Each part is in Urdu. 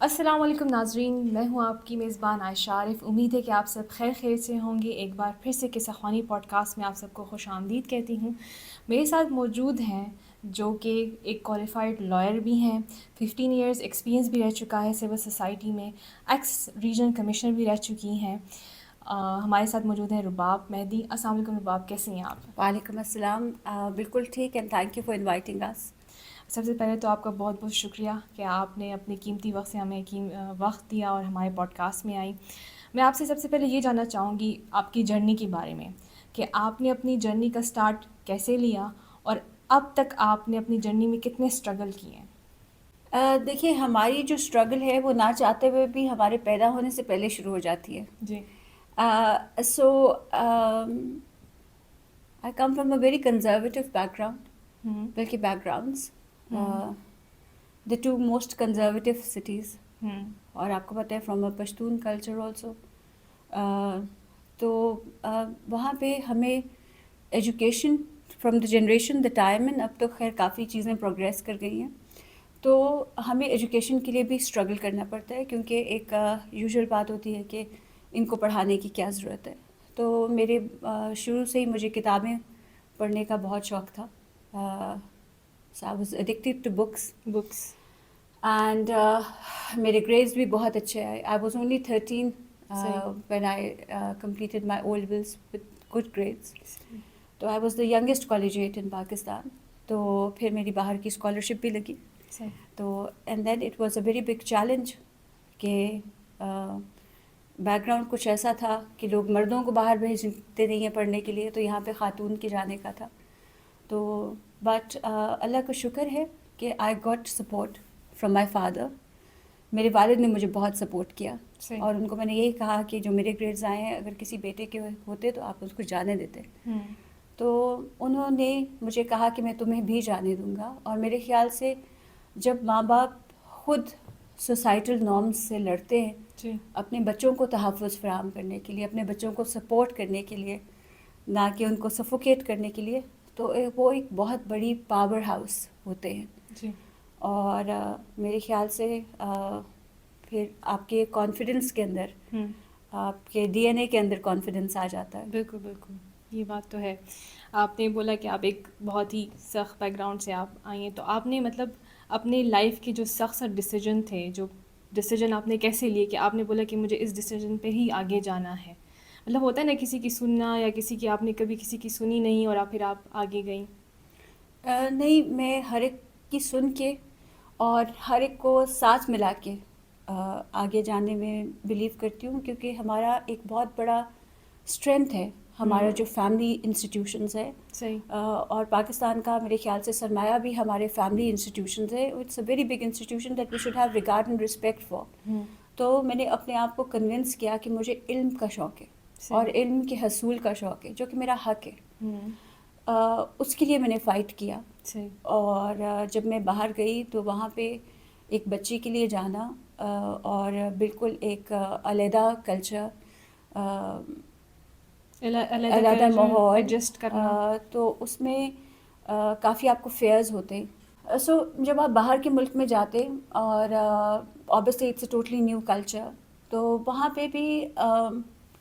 السلام علیکم ناظرین، میں ہوں آپ کی میزبان عائشہ عارف۔ امید ہے کہ آپ سب خیر خیر سے ہوں گے۔ ایک بار پھر سے قصہ خوانی پوڈ کاسٹ میں آپ سب کو خوش آمدید کہتی ہوں۔ میرے ساتھ موجود ہیں جو کہ ایک کوالیفائڈ لائر بھی ہیں، 15 ایئرز ایکسپیرینس بھی رہ چکا ہے سول سوسائٹی میں، ایکس ریجنل کمشنر بھی رہ چکی ہیں۔ ہمارے ساتھ موجود ہیں رباب مہدی۔ السلام علیکم رباب، کیسے ہیں آپ؟ وعلیکم السلام، بالکل ٹھیک، and thank you for inviting us. سب سے پہلے تو آپ کا بہت بہت شکریہ کہ آپ نے اپنے قیمتی وقت سے ہمیں وقت دیا اور ہمارے پوڈ کاسٹ میں آئیں۔ میں آپ سے سب سے پہلے یہ جاننا چاہوں گی آپ کی جرنی کے بارے میں، کہ آپ نے اپنی جرنی کا سٹارٹ کیسے لیا اور اب تک آپ نے اپنی جرنی میں کتنے اسٹرگل کیے ہیں؟ دیکھیے، ہماری جو اسٹرگل ہے وہ نہ چاہتے ہوئے بھی ہمارے پیدا ہونے سے پہلے شروع ہو جاتی ہے۔ جی so I come from a very conservative background, بلکہ backgrounds, the two most conservative cities, اور آپ کو پتہ ہے from a Pashtun culture also. تو وہاں پہ ہمیں education from the generation the time, and اب تو خیر کافی چیزیں پروگریس کر گئی ہیں، تو ہمیں ایجوکیشن کے لیے بھی اسٹرگل کرنا پڑتا ہے، کیونکہ ایک یوزول بات ہوتی ہے کہ ان کو پڑھانے کی کیا ضرورت ہے۔ تو میرے شروع سے ہی مجھے کتابیں پڑھنے کا بہت شوق تھا، so I was addicted to books, and میرے گریڈز بھی بہت اچھے آئے۔ I was only 13 when I completed my O levels with good grades, تو I was the youngest collegiate in Pakistan. تو پھر میری باہر کی اسکالرشپ بھی لگی، تو and then it was a very big challenge کہ بیک گراؤنڈ کچھ ایسا تھا کہ لوگ مردوں کو باہر بھیجتے نہیں ہیں پڑھنے کے لیے، تو یہاں پہ خاتون کے جانے کا تھا۔ تو بٹ اللہ کا شکر ہے کہ I got support from my father. میرے والد نے مجھے بہت سپورٹ کیا، اور ان کو میں نے یہی کہا کہ جو میرے گریڈز آئے ہیں اگر کسی بیٹے کے ہوتے تو آپ اس کو جانے دیتے۔ تو انہوں نے مجھے کہا کہ میں تمہیں بھی جانے دوں گا، اور میرے خیال سے جب ماں باپ خود سوسائٹل نارمز سے لڑتے ہیں اپنے بچوں کو تحفظ فراہم کرنے کے لیے، اپنے بچوں کو سپورٹ کرنے کے لیے، نہ کہ ان کو سفوکیٹ کرنے کے لیے، تو وہ ایک بہت بڑی پاور ہاؤس ہوتے ہیں۔ اور میرے خیال سے پھر آپ کے کانفیڈنس کے اندر، آپ کے ڈی این اے کے اندر کانفیڈنس آ جاتا ہے۔ بالکل بالکل، یہ بات تو ہے۔ آپ نے بولا کہ آپ ایک بہت ہی سخت بیک گراؤنڈ سے آپ آئی ہیں، تو آپ نے مطلب اپنے لائف کے جو سخت ڈیسیجن تھے، جو ڈیسیجن آپ نے کیسے لیے کہ آپ نے بولا کہ مجھے اس ڈیسیجن پہ ہی آگے جانا ہے؟ مطلب ہوتا ہے نا کسی کی سننا، یا کسی کی آپ نے کبھی کسی کی سنی نہیں اور پھر آپ آگے گئیں۔ نہیں، میں ہر ایک کی سن کے اور ہر ایک کو ساتھ ملا کے آگے جانے میں بلیو کرتی ہوں، کیونکہ ہمارا ایک بہت بڑا اسٹرینتھ ہے ہمارا جو فیملی انسٹیٹیوشنز ہے، اور پاکستان کا میرے خیال سے سرمایہ بھی ہمارے فیملی انسٹیٹیوشنز ہے۔ It's a very big institution that we should have regard and respect for. تو میں نے اپنے آپ کو کنونس کیا کہ مجھے علم کا شوق ہے اور علم کے حصول کا شوق ہے، جو کہ میرا حق ہے۔ اس کے لیے میں نے فائٹ کیا، اور جب میں باہر گئی تو وہاں پہ ایک بچی کے لیے جانا اور بالکل ایک علیحدہ کلچر، علیحدہ ماحول ایڈجسٹ کرنا، تو اس میں کافی آپ کو فیئرز ہوتے ہیں۔ سو جب آپ باہر کے ملک میں جاتے، اور obviously it's a totally new culture, تو وہاں پہ بھی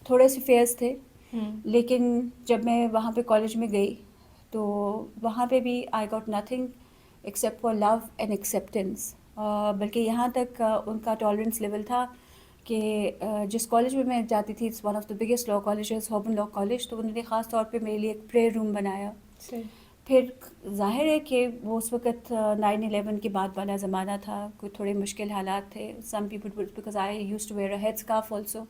تھوڑے سے فیئرز تھے، لیکن جب میں وہاں پہ کالج میں گئی تو وہاں پہ بھی I got nothing except for love and acceptance. بلکہ یہاں تک ان کا ٹالرنس لیول تھا کہ جس کالج میں میں جاتی تھی، it's one of the biggest law colleges, ہوبن لا کالج، تو انہوں نے خاص طور پہ میرے لیے ایک پریئر روم بنایا۔ پھر ظاہر ہے کہ وہ اس وقت 9/11 کے بعد والا زمانہ تھا، کوئی تھوڑے مشکل حالات تھے۔ Some people because I use to wear a head scarf also,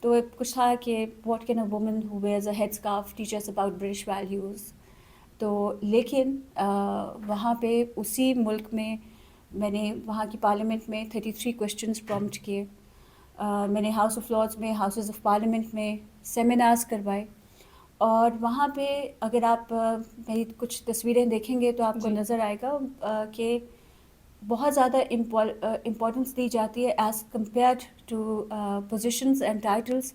تو کچھ تھا کہ what can a woman who wears a head scarf teach us about British values. تو لیکن وہاں پہ اسی ملک میں نے وہاں کی پارلیمنٹ میں 33 کویشچنز پرومپٹ کیے، میں نے ہاؤس آف لارڈز میں، ہاؤسز آف پارلیمنٹ میں سیمینارز کروائے، اور وہاں پہ اگر آپ میری کچھ تصویریں دیکھیں گے تو آپ کو نظر آئے گا کہ بہت زیادہ امپورٹنس دی جاتی ہے as compared to positions and titles.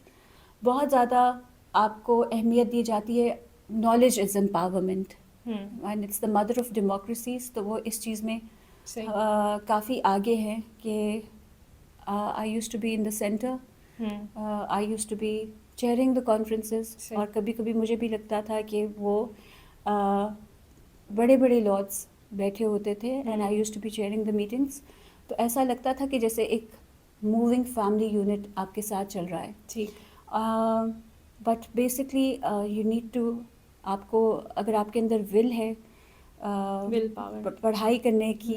بہت زیادہ آپ کو اہمیت دی جاتی ہے۔ Knowledge is empowerment and it's the mother of democracies, تو وہ اس چیز میں کافی آگے ہیں کہ I used to be in the center. I used to be chairing the conferences. اور کبھی کبھی مجھے بھی لگتا تھا کہ وہ بڑے بڑے لارڈس بیٹھے ہوتے تھے and I used to be chairing the meetings. تو ایسا لگتا تھا کہ جیسے ایک موونگ فیملی یونٹ آپ کے ساتھ چل رہا ہے. ٹھیک. But basically you need to, آپ کو اگر آپ کے اندر ول ہے ول پاور پڑھائی کرنے کی,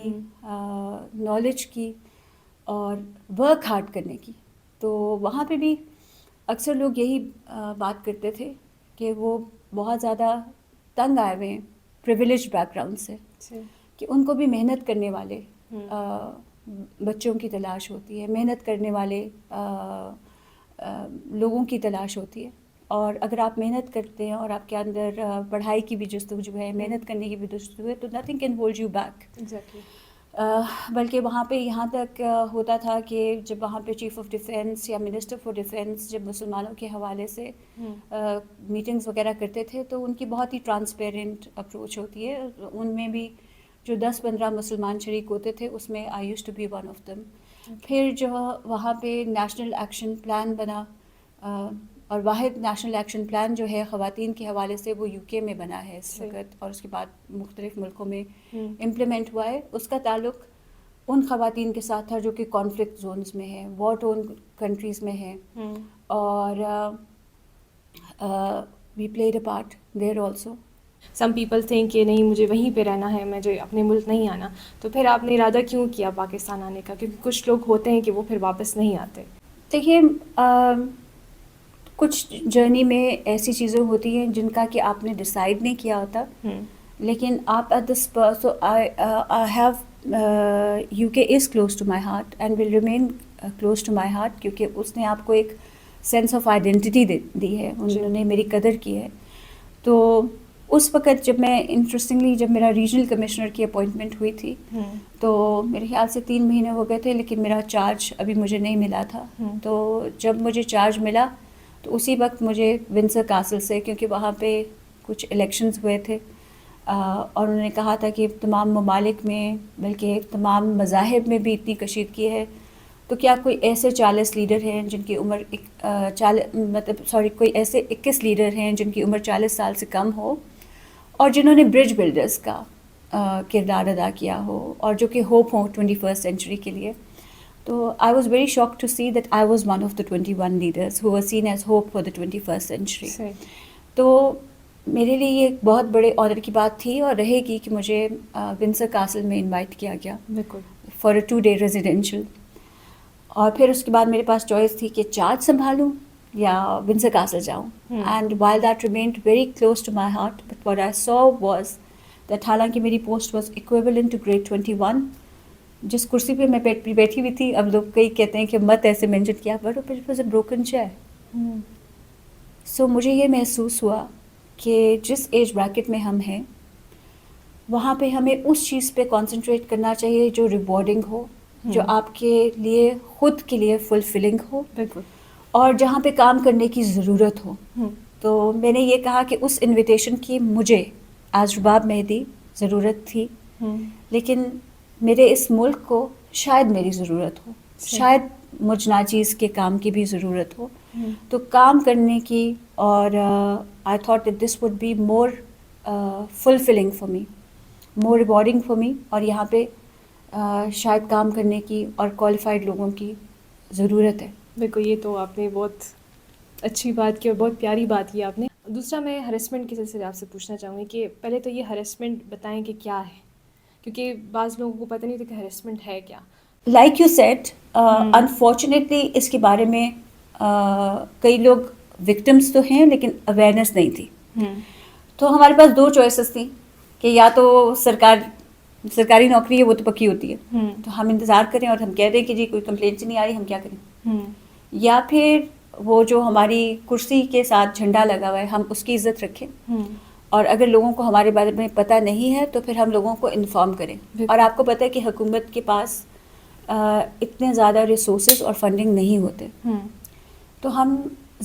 نالج کی اور ورک ہارڈ کرنے کی, تو وہاں پہ بھی اکثر لوگ یہی بات کرتے تھے کہ وہ بہت زیادہ تنگ آئے ہوئے ہیں پریویلیج بیک گراؤنڈ سے, کہ ان کو بھی محنت کرنے والے بچوں کی تلاش ہوتی ہے, محنت کرنے والے لوگوں کی تلاش ہوتی ہے. اور اگر آپ محنت کرتے ہیں اور آپ کے اندر پڑھائی کی بھی جستجو ہے, محنت کرنے کی بھی جستجو ہے, تو nothing can hold you back. بلکہ وہاں پہ یہاں تک ہوتا تھا کہ جب وہاں پہ چیف آف ڈیفینس یا منسٹر فار ڈیفینس جب مسلمانوں کے حوالے سے میٹنگز وغیرہ کرتے تھے تو ان کی بہت ہی ٹرانسپیرنٹ اپروچ ہوتی ہے. ان میں بھی جو 10-15 مسلمان شریک ہوتے تھے اس میں I used to be one of them. پھر جو وہاں پہ نیشنل ایکشن پلان بنا, اور واحد نیشنل ایکشن پلان جو ہے خواتین کے حوالے سے وہ UK میں بنا ہے اس وقت, اور اس کے بعد مختلف ملکوں میں امپلیمنٹ ہوا ہے. اس کا تعلق ان خواتین کے ساتھ تھا جو کہ کانفلکٹ زونز میں ہیں, وار ٹون کنٹریز میں ہیں, اور we played a part there also. Some people think کہ نہیں مجھے وہیں پہ رہنا ہے, مجھے اپنے ملک نہیں آنا. تو پھر آپ نے ارادہ کیوں کیا پاکستان آنے کا؟ کیونکہ کچھ لوگ ہوتے ہیں کہ وہ پھر واپس نہیں آتے. دیکھیے کچھ جرنی میں ایسی چیزیں ہوتی ہیں جن کا کہ آپ نے ڈیسائیڈ نہیں کیا ہوتا, لیکن آپ at this so I have UK is close to my heart and will remain close to my heart, کیونکہ اس نے آپ کو ایک سینس آف آئیڈینٹی دی ہے, انہوں نے میری قدر کی ہے. تو اس وقت جب میں انٹرسٹنگلی جب میرا ریجنل کمشنر کی اپوائنٹمنٹ ہوئی تھی تو میرے خیال سے 3 مہینے ہو گئے تھے, لیکن میرا چارج ابھی مجھے نہیں ملا تھا. تو جب مجھے چارج ملا تو اسی وقت مجھے ونسر کاسل سے, کیونکہ وہاں پہ کچھ الیکشنز ہوئے تھے اور انہوں نے کہا تھا کہ تمام ممالک میں بلکہ تمام مذاہب میں بھی اتنی کشیدگی ہے, تو کیا کوئی ایسے 40 لیڈر ہیں جن کی عمر کوئی ایسے 21 لیڈر ہیں جن کی عمر 40 سال سے کم ہو اور جنہوں نے برج بلڈرز کا کردار ادا کیا ہو اور جو کہ ہوپ ہوں 21st سینچری کے لیے. تو I was very shock to see that I was one of the 21 leaders who was seen as hope for the 21st century. تو میرے لیے یہ ایک بہت بڑے آنر کی بات تھی اور رہے گی کہ مجھے ونسر کاسل میں انوائٹ کیا گیا فار اے 2-day ریزیڈینشیل. اور پھر اس کے بعد میرے پاس چوائس تھی کہ چارج سنبھالوں یا ونسر کاسل جاؤں. And while that remained very close to my heart, but what I saw was that حالانکہ میری post was equivalent to grade 21, جس کرسی پہ میں بیٹھی ہوئی تھی, اب لوگ کئی کہتے ہیں کہ مت ایسے مینشن کیا, but it was a broken chair. So مجھے یہ محسوس ہوا کہ جس ایج بریکٹ میں ہم ہیں وہاں پہ ہمیں اس چیز پہ کانسنٹریٹ کرنا چاہیے جو ریوارڈنگ ہو, جو آپ کے لیے خود کے لیے فلفلنگ ہو, اور جہاں پہ کام کرنے کی ضرورت ہو. تو میں نے یہ کہا کہ اس انویٹیشن کی مجھے آج رباب مہدی ضرورت تھی, لیکن میرے اس ملک کو شاید میری ضرورت ہو, شاید مجھ ناچیز کے کام کی بھی ضرورت ہو. تو کام کرنے کی, اور I thought that this would be more fulfilling for me, more rewarding for me, اور یہاں پہ شاید کام کرنے کی اور کوالیفائڈ لوگوں کی ضرورت ہے. دیکھو یہ تو آپ نے بہت اچھی بات کی اور بہت پیاری بات کی آپ نے. دوسرا میں ہریسمنٹ کے سلسلے آپ سے پوچھنا چاہوں گی کہ پہلے تو یہ ہریسمنٹ بتائیں کہ کیا ہے, کیونکہ بعض لوگوں کو پتہ نہیں ہوتا کہ ہریسمنٹ ہے کیا. لائک یو سیڈ, انفارچونیٹلی اس کے بارے میں کئی لوگ وکٹمس تو ہیں لیکن اویئرنیس نہیں تھی. تو ہمارے پاس 2 چوائسیز تھیں کہ یا تو سرکاری نوکری ہے وہ تو پکی ہوتی ہے, تو ہم انتظار کریں اور ہم کہہ دیں کہ جی کوئی کمپلینٹ نہیں آ رہی, ہم کیا کریں, یا پھر وہ جو ہماری کرسی کے ساتھ جھنڈا لگا ہوا ہے ہم اس کی عزت رکھیں, اور اگر لوگوں کو ہمارے بارے میں پتہ نہیں ہے تو پھر ہم لوگوں کو انفارم کریں. اور آپ کو پتہ ہے کہ حکومت کے پاس اتنے زیادہ ریسورسز اور فنڈنگ نہیں ہوتے, تو ہم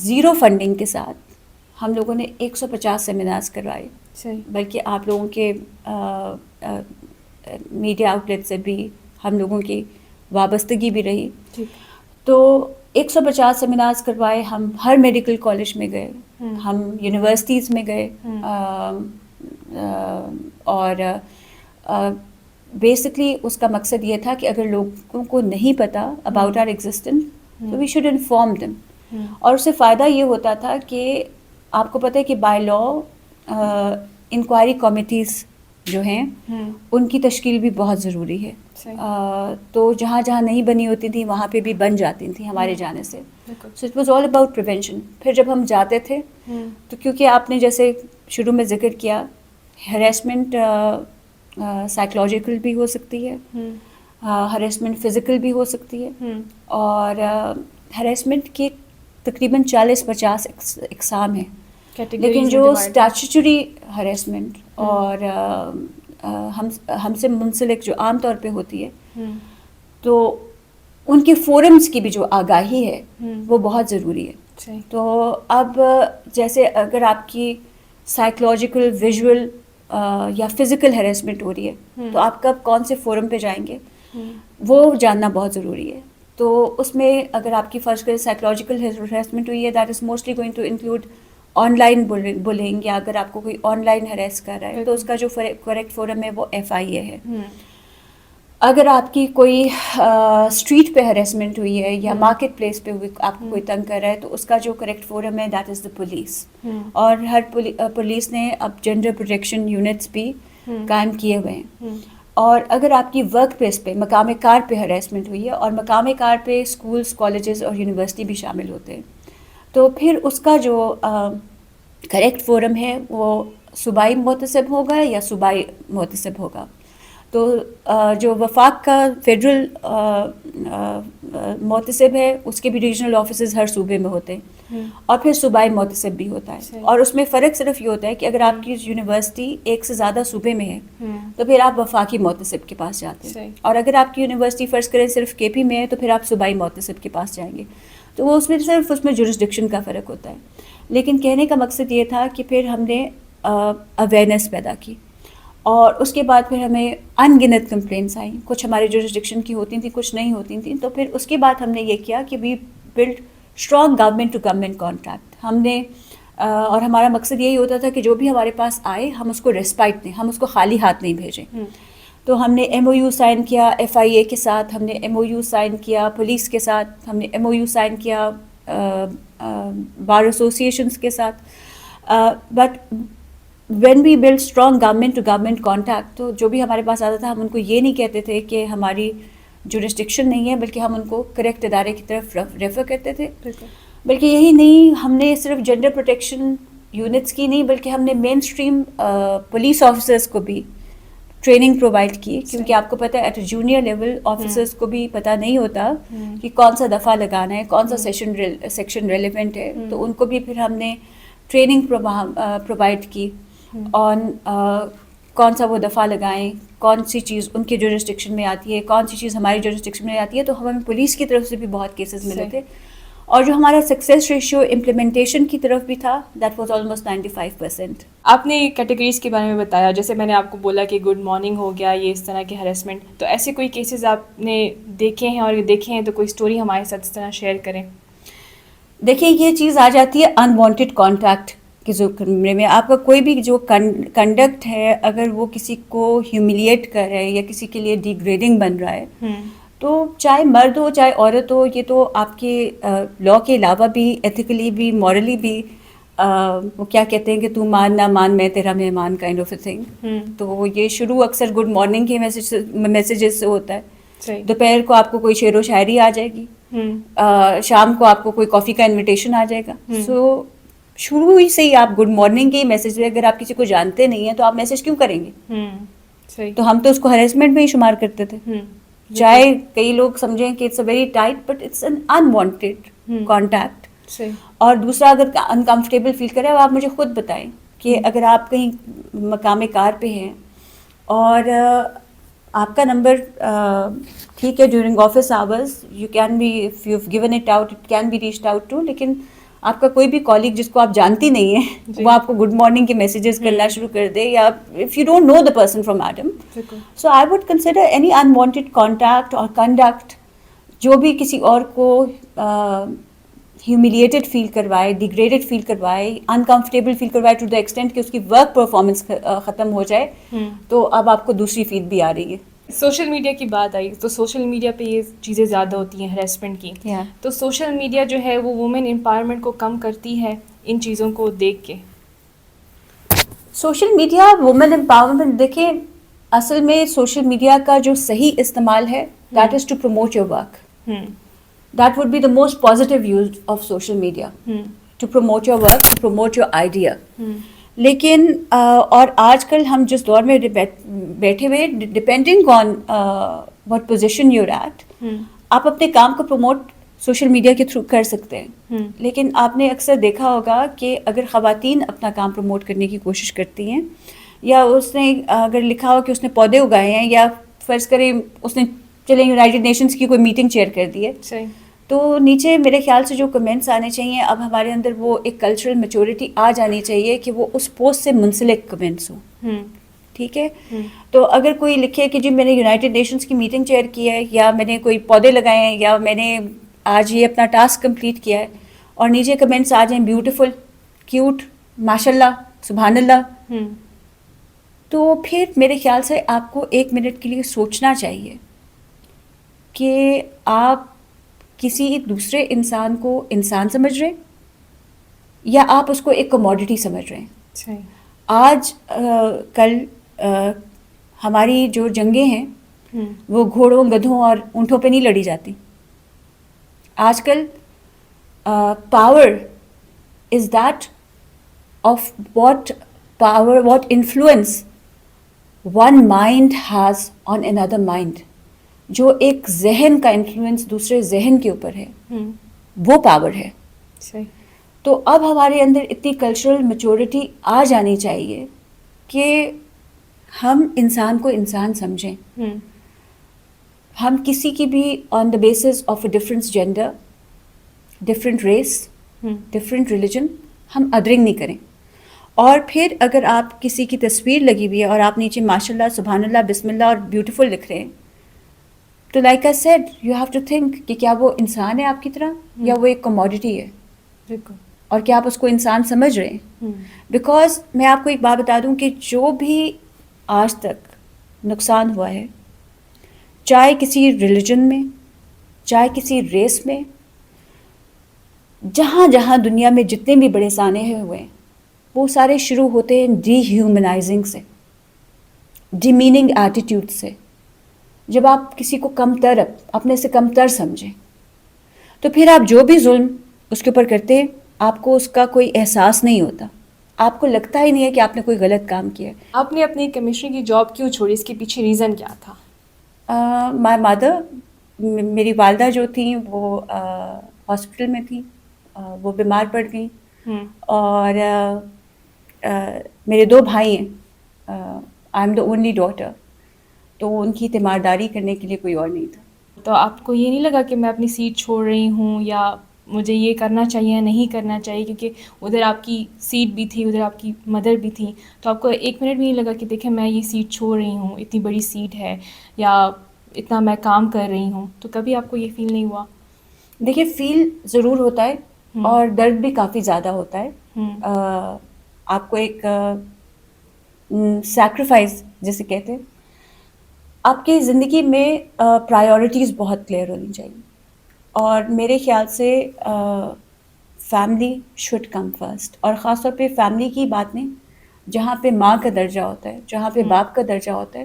0 فنڈنگ کے ساتھ ہم لوگوں نے 150 سیمینارز کروائے. بلکہ آپ لوگوں کے میڈیا آؤٹلیٹ سے بھی ہم لوگوں کی وابستگی بھی رہی. تو 150 سیمینارز کروائے ہم، ہر میڈیکل کالج میں گئے، ہم یونیورسٹیز میں گئے، اور بیسکلی اس کا مقصد یہ تھا کہ اگر لوگوں کو نہیں پتہ اباؤٹ آر ایگزسٹنس تو وی شوڈ انفارم دم. اور اس سے فائدہ یہ ہوتا تھا کہ آپ کو پتہ ہے کہ بائی لا انکوائری کمیٹیز جو ہیں ان کی تشکیل بھی بہت ضروری ہے. تو جہاں جہاں نہیں بنی ہوتی تھیں وہاں پہ بھی بن جاتی تھیں ہمارے جانے سے. So it was all about prevention. پھر جب ہم جاتے تھے تو کیونکہ آپ نے جیسے شروع میں ذکر کیا، ہیریسمنٹ سائیکولوجیکل بھی ہو سکتی ہے، ہریسمنٹ فزیکل بھی ہو سکتی ہے، اور ہریسمنٹ کے تقریباً 40-50 اقسام ہیں. لیکن جو اسٹیچوٹری ہریسمنٹ اور ہم سے منسلک جو عام طور پہ ہوتی ہے، تو ان کے فورمز کی بھی جو آگاہی ہے وہ بہت ضروری ہے. تو اب جیسے اگر آپ کی سائیکولوجیکل، ویژول یا فزیکل ہریسمنٹ ہو رہی ہے تو آپ کب کون سے فورم پہ جائیں گے وہ جاننا بہت ضروری ہے. تو اس میں اگر آپ کی فرض کریں سائیکولوجیکل ہریسمنٹ ہوئی ہے، that is mostly going to include online bullying, یا اگر آپ کو کوئی آن لائن ہریس کر رہا ہے تو اس کا جو کریکٹ فورم ہے وہ FIA ہے. اگر آپ کی کوئی اسٹریٹ پہ ہریسمنٹ ہوئی ہے یا مارکیٹ پلیس پہ آپ کو کوئی تنگ کر رہا ہے تو اس کا جو کریکٹ فورم ہے دیٹ از دا پولیس. اور ہر پولیس نے اب جینڈر پروٹیکشن یونٹس بھی قائم کیے ہوئے ہیں. اور اگر آپ کی ورک پلیس پہ، مقام کار پہ ہریسمنٹ ہوئی ہے، اور مقام کار پہ اسکولس، کالجز اور یونیورسٹی بھی شامل ہوتے ہیں، تو پھر اس کا جو کریکٹ فورم ہے وہ صوبائی محتسب ہوگا یا صوبائی محتسب ہوگا. تو جو وفاق کا فیڈرل محتسب ہے اس کے بھی ریجنل آفیسز ہر صوبے میں ہوتے ہیں، اور پھر صوبائی محتسب بھی ہوتا ہے. اور اس میں فرق صرف یہ ہوتا ہے کہ اگر آپ کی یونیورسٹی ایک سے زیادہ صوبے میں ہے تو پھر آپ وفاقی محتسب کے پاس جاتے ہیں، اور اگر آپ کی یونیورسٹی فرض کریں صرف KP میں ہے تو پھر آپ صوبائی محتسب کے پاس جائیں گے. تو وہ اس میں صرف اس میں جورسڈکشن کا فرق ہوتا ہے. لیکن کہنے کا مقصد یہ تھا کہ پھر ہم نے اویئرنیس پیدا کی، اور اس کے بعد پھر ہمیں ان گنت کمپلینٹس آئیں. کچھ ہمارے جورسڈکشن کی ہوتی تھیں، کچھ نہیں ہوتی تھیں. تو پھر اس کے بعد ہم نے یہ کیا کہ we build strong government to government contact. ہم نے اور ہمارا مقصد یہی ہوتا تھا کہ جو بھی ہمارے پاس آئے ہم اس کو ریسپائٹ دیں، ہم اس کو خالی ہاتھ نہیں بھیجیں. تو ہم نے MOU سائن کیا FIA کے ساتھ، ہم نے MOU سائن کیا پولیس کے ساتھ، ہم نے MOU سائن کیا بار ایسوسیشنس کے ساتھ. But when we build strong government to government contact, تو جو بھی ہمارے پاس آتا تھا ہم ان کو یہ نہیں کہتے تھے کہ ہماری جورسڈکشن نہیں ہے، بلکہ ہم ان کو کریکٹ ادارے کی طرف ریفر کرتے تھے. بلکہ یہی نہیں، ہم نے صرف جینڈر پروٹیکشن یونٹس کی نہیں بلکہ ہم نے مین اسٹریم پولیس آفیسرس کو بھی ٹریننگ پرووائڈ کی. کیونکہ آپ کو پتہ ہے ایٹ جونیئر لیول آفیسرس کو بھی پتہ نہیں ہوتا کہ کون سا دفعہ لگانا ہے، کون سا سیکشن ریلیونٹ ہے. تو ان کو بھی پھر ہم نے ٹریننگ پرووائڈ کی آن کون سا وہ دفعہ لگائیں، کون سی چیز ان کے جورسڈکشن میں آتی ہے، کون سی چیز ہماری جورسڈکشن میں آتی ہے. تو ہمیں پولیس کی طرف سے بھی بہت کیسز ملے تھے. اور جو ہمارا سکسیس ریشیو امپلیمنٹیشن کی طرف بھی تھا دیٹ واز آلموسٹ 95%. آپ نے کیٹیگریز کے بارے میں بتایا، جیسے میں نے آپ کو بولا کہ گڈ مارننگ ہو گیا، یہ اس طرح کے ہریسمنٹ. تو ایسے کوئی کیسز آپ نے دیکھے ہیں اور دیکھے ہیں تو کوئی اسٹوری ہمارے ساتھ اس طرح شیئر کریں. دیکھیں یہ چیز آ جاتی ہے انوانٹیڈ کانٹیکٹ کے زمرے میں. آپ کا کوئی بھی جو کنڈکٹ ہے اگر وہ کسی کو ہیوملیٹ کر رہا ہے یا کسی کے لیے ڈیگریڈنگ بن رہا ہے، تو چاہے مرد ہو چاہے عورت ہو، یہ تو آپ کے لاء کے علاوہ بھی ایتھیکلی بھی مورلی بھی وہ کیا کہتے ہیں کہ تو مان نہ مان میں تیرا مہمان کائنڈ آف اے تھنگ. تو یہ شروع اکثر گڈ مارننگ کے میسیجز سے ہوتا ہے. دوپہر کو آپ کو کوئی شعر و شاعری آ جائے گی، شام کو آپ کو کوئی کافی کا انویٹیشن آ جائے گا. سو شروع ہی سے ہی آپ گڈ مارننگ کے میسیج، اگر آپ کسی کو جانتے نہیں ہیں تو آپ میسیج کیوں کریں گے؟ تو ہم تو اس کو ہریسمنٹ میں ہی شمار کرتے تھے. چاہے کئی لوگ سمجھیں کہ it's a very tight but it's an unwanted contact. اور دوسرا اگر انکمفرٹیبل فیل کرے، آپ مجھے خود بتائیں کہ اگر آپ کہیں مقام کار پہ ہیں اور آپ کا نمبر ٹھیک ہے during office hours you can be, if you have given it out it can be reached out to, لیکن آپ کا کوئی بھی کالیگ جس کو آپ جانتی نہیں ہیں وہ آپ کو گڈ مارننگ کے میسیجز کرنا شروع کر دے، یا if you don't know the person from Adam, so I would consider any unwanted contact اور کنڈکٹ جو بھی کسی اور کو ہیوملیٹڈ فیل کروائے, ڈیگریڈڈ فیل کروائے, انکمفرٹیبل فیل کروائے ٹو دا ایکسٹینٹ کہ اس کی ورک پرفارمنس ختم ہو جائے, تو اب آپ کو دوسری فیڈ بھی آ رہی ہے. سوشل میڈیا کی بات آئی تو سوشل میڈیا پہ یہ چیزیں زیادہ ہوتی ہیں ہریسمنٹ کی. تو سوشل میڈیا جو ہے وہ وومن امپاورمنٹ کو کم کرتی ہے ان چیزوں کو دیکھ کے. سوشل میڈیا وومن امپاورمنٹ, دیکھیں اصل میں سوشل میڈیا کا جو صحیح استعمال ہے that is to promote your work. That would be the most positive use of social media, to promote your work, to promote your idea. لیکن اور آج کل ہم جس دور میں بیٹھے ہوئے, depending on what position you're at, آپ اپنے کام کو پروموٹ سوشل میڈیا کے تھرو کر سکتے ہیں. لیکن آپ نے اکثر دیکھا ہوگا کہ اگر خواتین اپنا کام پروموٹ کرنے کی کوشش کرتی ہیں, یا اس نے اگر لکھا ہو کہ اس نے پودے اگائے ہیں, یا فرض کریں اس نے چلیں یونائٹڈ نیشنز کی کوئی میٹنگ چیئر کر دی ہے, تو نیچے میرے خیال سے جو کمنٹس آنے چاہیے, اب ہمارے اندر وہ ایک کلچرل میچورٹی آ جانی چاہیے کہ وہ اس پوسٹ سے منسلک کمنٹس ہوں. ٹھیک ہے, تو اگر کوئی لکھے کہ جی میں نے یونائٹڈ نیشنز کی میٹنگ چیئر کی ہے, یا میں نے کوئی پودے لگائے ہیں, یا میں نے آج یہ اپنا ٹاسک کمپلیٹ کیا ہے, اور نیچے کمنٹس آ جائیں بیوٹیفل, کیوٹ, ماشاء اللہ, سبحان اللہ, تو پھر میرے خیال سے آپ کو 1 منٹ کے لیے سوچنا چاہیے کہ آپ کسی دوسرے انسان کو انسان سمجھ رہے ہیں یا آپ اس کو ایک کموڈٹی سمجھ رہے ہیں. آج کل ہماری جو جنگیں ہیں وہ گھوڑوں, گدھوں اور اونٹوں پہ نہیں لڑی جاتی. آج کل power is that of what influence one mind has on another mind. جو ایک ذہن کا انفلوئنس دوسرے ذہن کے اوپر ہے, وہ پاور ہے. تو اب ہمارے اندر اتنی کلچرل میچورٹی آ جانی چاہیے کہ ہم انسان کو انسان سمجھیں. ہم کسی کی بھی on the basis of a different gender, different race, different religion, ہم ادرنگ نہیں کریں. اور پھر اگر آپ کسی کی تصویر لگی ہوئی ہے اور آپ نیچے ماشاء اللہ, سبحان اللہ, بسم اللہ اور بیوٹیفل لکھ رہے ہیں, تو like I said you have to think کہ کیا وہ انسان ہے آپ کی طرح, یا وہ ایک کموڈٹی ہے, اور کیا آپ اس کو انسان سمجھ رہے ہیں. بیکاز میں آپ کو ایک بات بتا دوں کہ جو بھی آج تک نقصان ہوا ہے, چاہے کسی ریلیجن میں, چاہے کسی ریس میں, جہاں جہاں دنیا میں جتنے بھی بڑے سانحے ہوئے ہیں, وہ سارے شروع ہوتے ہیں ڈی ہیومنائزنگ سے, ڈیمیننگ ایٹیٹیوڈ سے. جب آپ کسی کو کم تر, اپنے سے کم تر سمجھیں, تو پھر آپ جو بھی ظلم اس کے اوپر کرتے ہیں, آپ کو اس کا کوئی احساس نہیں ہوتا, آپ کو لگتا ہی نہیں ہے کہ آپ نے کوئی غلط کام کیا ہے. آپ نے اپنی کیمسٹری کی جاب کیوں چھوڑی, اس کے پیچھے ریزن کیا تھا؟ مائی مدر, میری والدہ جو تھیں وہ ہاسپٹل میں تھیں, وہ بیمار پڑ گئیں, اور میرے 2 بھائی ہیں, I am the only daughter, تو ان کی تیمارداری کرنے کے لیے کوئی اور نہیں تھا. تو آپ کو یہ نہیں لگا کہ میں اپنی سیٹ چھوڑ رہی ہوں, یا مجھے یہ کرنا چاہیے یا نہیں کرنا چاہیے, کیونکہ ادھر آپ کی سیٹ بھی تھی, ادھر آپ کی مدر بھی تھی, تو آپ کو 1 منٹ بھی نہیں لگا کہ دیکھیں میں یہ سیٹ چھوڑ رہی ہوں, اتنی بڑی سیٹ ہے, یا اتنا میں کام کر رہی ہوں, تو کبھی آپ کو یہ فیل نہیں ہوا؟ دیکھیے فیل ضرور ہوتا ہے, اور درد بھی کافی زیادہ ہوتا ہے. آپ کو ایک سیکریفائز جسے کہتے ہیں, آپ کی زندگی میں پرائیورٹیز بہت کلیئر ہونی چاہیے, اور میرے خیال سے فیملی شوڈ کم فرسٹ. اور خاص طور پہ فیملی کی بات نہیں, جہاں پہ ماں کا درجہ ہوتا ہے, جہاں پہ باپ کا درجہ ہوتا ہے,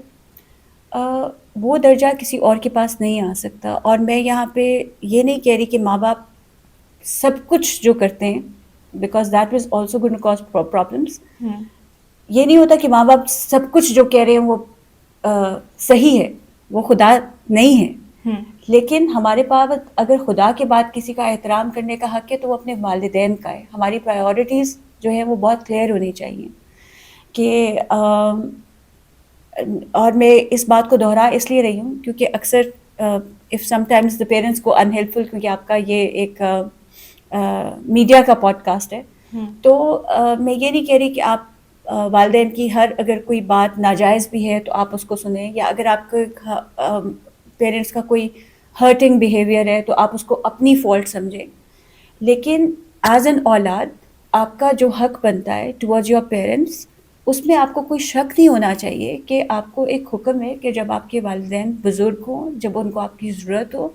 وہ درجہ کسی اور کے پاس نہیں آ سکتا. اور میں یہاں پہ یہ نہیں کہہ رہی کہ ماں باپ سب کچھ جو کرتے ہیں, because that was also going to cause problems. یہ نہیں ہوتا کہ ماں باپ سب کچھ جو کہہ رہے ہیں وہ صحیح ہے, وہ خدا نہیں ہے. لیکن ہمارے پاس اگر خدا کے بعد کسی کا احترام کرنے کا حق ہے تو وہ اپنے والدین کا ہے. ہماری پرائیورٹیز جو ہے وہ بہت کلیئر ہونی چاہیے کہ اور میں اس بات کو دہرا اس لیے رہی ہوں کیونکہ اکثر if some times the parents کو ان ہیلپفل, کیونکہ آپ کا یہ ایک میڈیا کا پوڈ کاسٹ ہے, تو میں یہ نہیں کہہ رہی کہ آپ والدین کی ہر اگر کوئی بات ناجائز بھی ہے تو آپ اس کو سنیں, یا اگر آپ کو پیرنٹس کا کوئی ہرٹنگ بیہیویئر ہے تو آپ اس کو اپنی فالٹ سمجھیں. لیکن ایز این اولاد آپ کا جو حق بنتا ہے ٹورڈز یور پیرنٹس، اس میں آپ کو کوئی شک نہیں ہونا چاہیے کہ آپ کو ایک حکم ہے کہ جب آپ کے والدین بزرگ ہوں، جب ان کو آپ کی ضرورت ہو،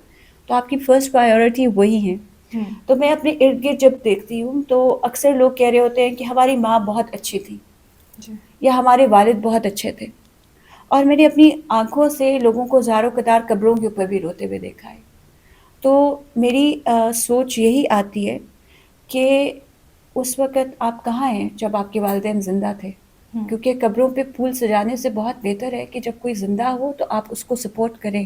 تو آپ کی فرسٹ پرائیورٹی وہی ہیں. تو میں اپنے ارد گرد جب دیکھتی ہوں تو اکثر لوگ کہہ رہے ہوتے ہیں کہ ہماری ماں بہت اچھی تھی یا ہمارے والد بہت اچھے تھے، اور میں نے اپنی آنکھوں سے لوگوں کو زاروں قطار قبروں کے اوپر بھی روتے ہوئے دیکھا ہے. تو میری سوچ یہی آتی ہے کہ اس وقت آپ کہاں ہیں جب آپ کے والدین زندہ تھے؟ کیونکہ قبروں پہ پھول سجانے سے بہت بہتر ہے کہ جب کوئی زندہ ہو تو آپ اس کو سپورٹ کریں.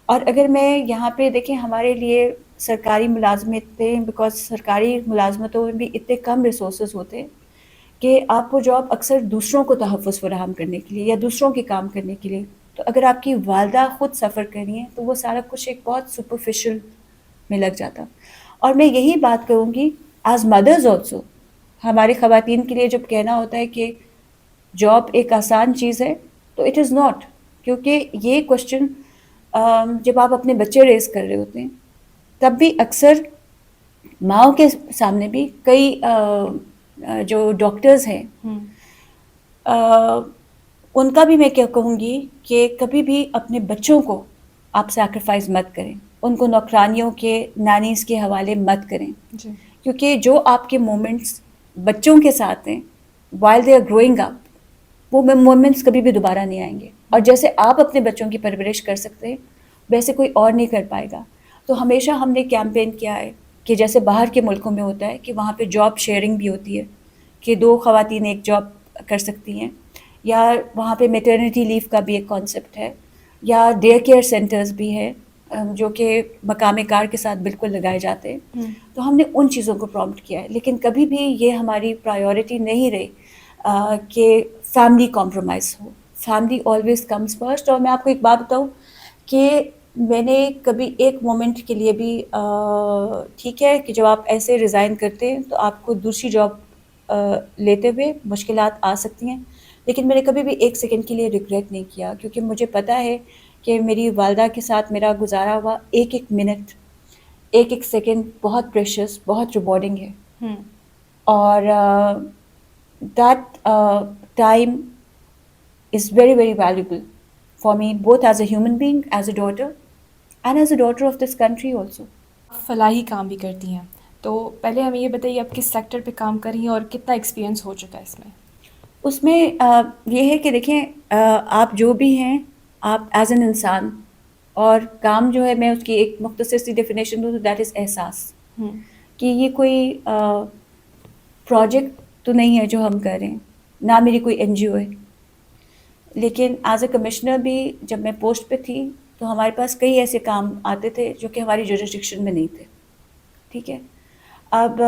اور اگر میں یہاں پہ دیکھیں ہمارے لیے سرکاری ملازمتیں، بیکاز سرکاری ملازمتوں میں بھی اتنے کم ریسورسز ہوتے ہیں کہ آپ کو جاب اکثر دوسروں کو تحفظ فراہم کرنے کے لیے یا دوسروں کے کام کرنے کے لیے. تو اگر آپ کی والدہ خود سفر کر رہی ہیں تو وہ سارا کچھ ایک بہت سپرفیشل میں لگ جاتا. اور میں یہی بات کہوں گی ایز مدرز آلسو، ہماری خواتین کے لیے جب کہنا ہوتا ہے کہ جاب ایک آسان چیز ہے تو اٹ از ناٹ. کیونکہ یہ کوشچن جب آپ اپنے بچے ریز کر رہے ہوتے ہیں تب بھی اکثر ماؤں کے سامنے بھی کئی جو ڈاکٹرز ہیں ان کا بھی میں کیا کہوں گی کہ کبھی بھی اپنے بچوں کو آپ سیکریفائز مت کریں، ان کو نوکرانیوں کے نانیز کے حوالے مت کریں. کیونکہ جو آپ کے مومنٹس بچوں کے ساتھ ہیں while they are growing up، وہ مومنٹس کبھی بھی دوبارہ نہیں آئیں گے. اور جیسے آپ اپنے بچوں کی پرورش کر سکتے ہیں ویسے کوئی اور نہیں کر پائے گا. تو ہمیشہ ہم نے کیمپین کیا ہے کہ جیسے باہر کے ملکوں میں ہوتا ہے کہ وہاں پہ جاب شیئرنگ بھی ہوتی ہے کہ 2 خواتین ایک جاب کر سکتی ہیں، یا وہاں پہ میٹرنیٹی لیو کا بھی ایک کانسیپٹ ہے، یا ڈے کیئر سینٹرز بھی ہے جو کہ مقام کار کے ساتھ بالکل لگائے جاتے ہیں. تو ہم نے ان چیزوں کو پرومپٹ کیا ہے، لیکن کبھی بھی یہ ہماری پرائیورٹی نہیں رہی کہ فیملی کمپرومائز ہو. Family always comes first. اور میں آپ کو ایک بات بتاؤں کہ میں نے کبھی ایک مومنٹ کے لیے بھی ٹھیک ہے کہ جب آپ ایسے ریزائن کرتے ہیں تو آپ کو دوسری جاب لیتے ہوئے مشکلات آ سکتی ہیں، لیکن میں نے کبھی بھی ایک سیکنڈ کے لیے ریگریٹ نہیں کیا، کیونکہ مجھے پتہ ہے کہ میری والدہ کے ساتھ میرا گزارا ہوا ایک ایک منٹ، ایک ایک سیکنڈ بہت پریشیس، بہت ریوارڈنگ ہے. اور that time is very very valuable for me, both as a human being, as a daughter, and as a daughter of this country also. فلاحی کام بھی کرتی ہیں، تو پہلے ہمیں یہ بتائیے آپ کس سیکٹر پہ کام کر رہی ہیں اور کتنا ایکسپیرینس ہو چکا ہے اس میں؟ اس میں یہ ہے کہ دیکھیں آپ جو بھی ہیں آپ ایز این انسان، اور کام جو ہے میں اس کی ایک مختصر سی ڈیفینیشن دوں تو دیٹ از احساس. کہ یہ کوئی پروجیکٹ تو نہیں ہے جو ہم کر رہے ہیں، نہ میری کوئی این جی او ہے، لیکن ایز اے کمشنر بھی جب میں پوسٹ پہ تھی تو ہمارے پاس کئی ایسے کام آتے تھے جو کہ ہماری جورسڈکشن میں نہیں تھے. ٹھیک ہے، اب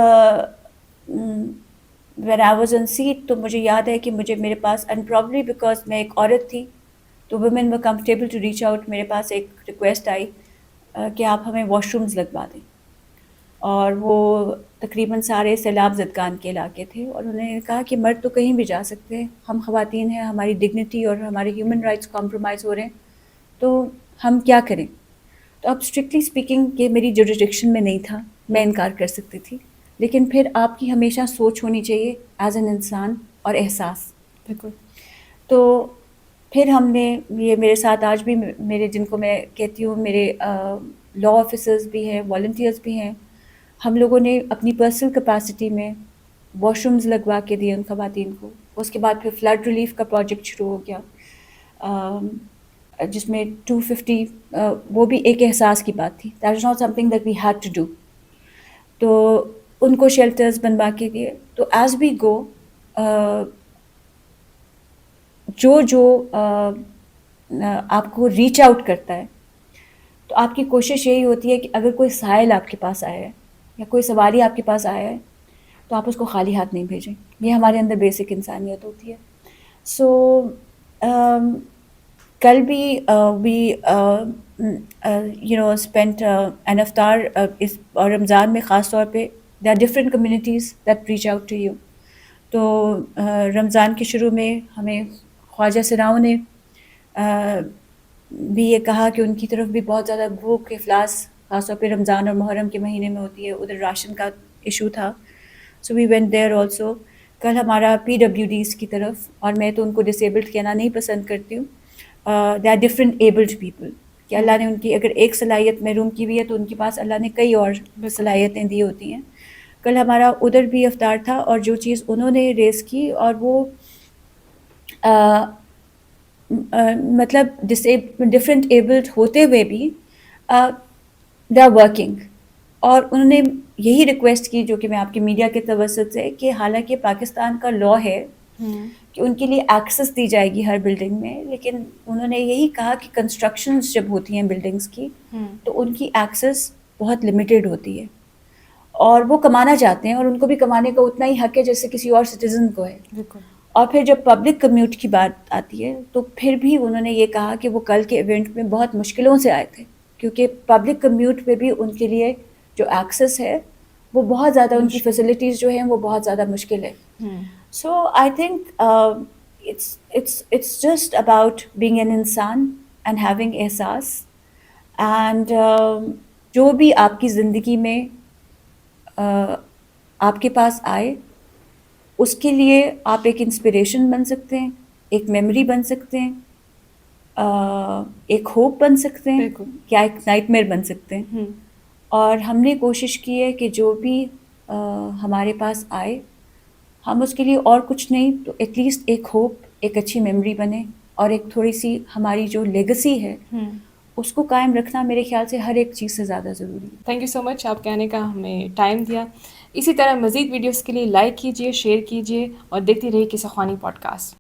when I was on set تو مجھے یاد ہے کہ میرے پاس اینڈ پرابلی بیکاز میں ایک عورت تھی تو women were comfortable to reach out. میرے پاس ایک ریکویسٹ آئی کہ آپ ہمیں واش رومز لگوا دیں، اور وہ تقریباً سارے سیلاب زدگان کے علاقے تھے، اور انہوں نے کہا کہ مرد تو کہیں بھی جا سکتے ہیں، ہم خواتین ہیں، ہماری ڈگنیٹی اور ہمارے ہیومن رائٹس کمپرومائز ہو رہے ہیں، تو ہم کیا کریں. تو اب اسٹرکٹلی اسپیکنگ یہ میری جورسڈکشن میں نہیں تھا، میں انکار کر سکتی تھی، لیکن پھر آپ کی ہمیشہ سوچ ہونی چاہیے ایز این انسان اور احساس. بالکل. تو پھر ہم نے یہ میرے ساتھ آج بھی میرے جن کو میں کہتی ہوں میرے لاء آفیسرز بھی ہیں، والنٹیئرز بھی ہیں، ہم لوگوں نے اپنی پرسنل کیپیسٹی میں واش رومز لگوا کے دیے ان خواتین کو. اس کے بعد پھر فلڈ ریلیف کا پروجیکٹ شروع ہو گیا جس میں 250 وہ بھی ایک احساس کی بات تھی. That is not something that we had to do. تو ان کو شیلٹرز بنوا کے دیے. تو ایز وی گو جو آپ کو ریچ آؤٹ کرتا ہے تو آپ کی کوشش یہی ہوتی ہے کہ اگر کوئی سائل آپ کے پاس آیا ہے یا کوئی سواری آپ کے پاس آیا ہے تو آپ اس کو خالی ہاتھ نہیں بھیجیں. یہ ہمارے اندر بیسک انسانیت ہوتی ہے. سو کل بھی وی اسپینٹ این افطار اس اور رمضان میں خاص طور پہ there are different communities that reach out to you. تو رمضان کے شروع میں ہمیں خواجہ سراؤں نے بھی یہ کہا کہ ان کی طرف بھی بہت زیادہ بھوک افلاس خاص طور پہ رمضان اور محرم کے مہینے میں ہوتی ہے, ادھر راشن کا ایشو تھا. سو وی وینٹ دیئر آلسو. کل ہمارا PWDs کی طرف, اور میں تو ان کو ڈسیبلڈ کہنا نہیں پسند کرتی ہوں, they are different abled people, کہ اللہ نے ان کی اگر ایک صلاحیت محروم کی ہوئی ہے تو ان کے پاس اللہ نے کئی اور صلاحیتیں دی ہوتی ہیں. کل ہمارا ادھر بھی افطار تھا, اور جو چیز انہوں نے ریز کی, اور وہ مطلب ڈفرینٹ ایبلڈ ہوتے ہوئے بھی دے آر ورکنگ, اور انہوں نے یہی ریکویسٹ کی, جو کہ میں آپ کے میڈیا کے توسط سے, کہ حالانکہ پاکستان کا لاء ہے کہ ان کے لیے ایکسیس دی جائے گی ہر بلڈنگ میں, لیکن انہوں نے یہی کہا کہ کنسٹرکشنز جب ہوتی ہیں بلڈنگس کی تو ان کی ایکسیس بہت لمیٹیڈ ہوتی ہے, اور وہ کمانا چاہتے ہیں, اور ان کو بھی کمانے کا اتنا ہی حق ہے جیسے کسی اور سٹیزن کو ہے. بالکل. اور پھر جب پبلک کمیوٹ کی بات آتی ہے تو پھر بھی انہوں نے یہ کہا کہ وہ کل کے ایونٹ میں بہت مشکلوں سے آئے تھے, کیونکہ پبلک کمیوٹ پہ بھی ان کے لیے جو ایکسیس ہے وہ بہت زیادہ, ان کی فیسلٹیز جو ہیں وہ بہت زیادہ مشکل ہے. So I think it's just about being an انسان اینڈ ہیونگ احساس, اینڈ جو بھی آپ کی زندگی میں آپ کے پاس آئے اس کے لیے آپ ایک انسپریشن بن سکتے ہیں, ایک میموری بن سکتے ہیں, ایک ہوپ بن سکتے ہیں, یا ایک نائٹ میئر بن سکتے ہیں. اور ہم نے کوشش کی ہے کہ جو بھی ہمارے پاس آئے ہم اس کے لیے اور کچھ نہیں تو ایٹ لیسٹ ایک ہوپ, ایک اچھی میموری بنے, اور ایک تھوڑی سی ہماری جو لیگسی ہے اس کو قائم رکھنا میرے خیال سے ہر ایک چیز سے زیادہ ضروری ہے. تھینک یو سو مچ, آپ کہنے کا ہمیں ٹائم دیا. اسی طرح مزید ویڈیوز کے لیے لائک کیجیے, شیئر کیجیے, اور دیکھتی رہیے قصہ خوانی پوڈ کاسٹ.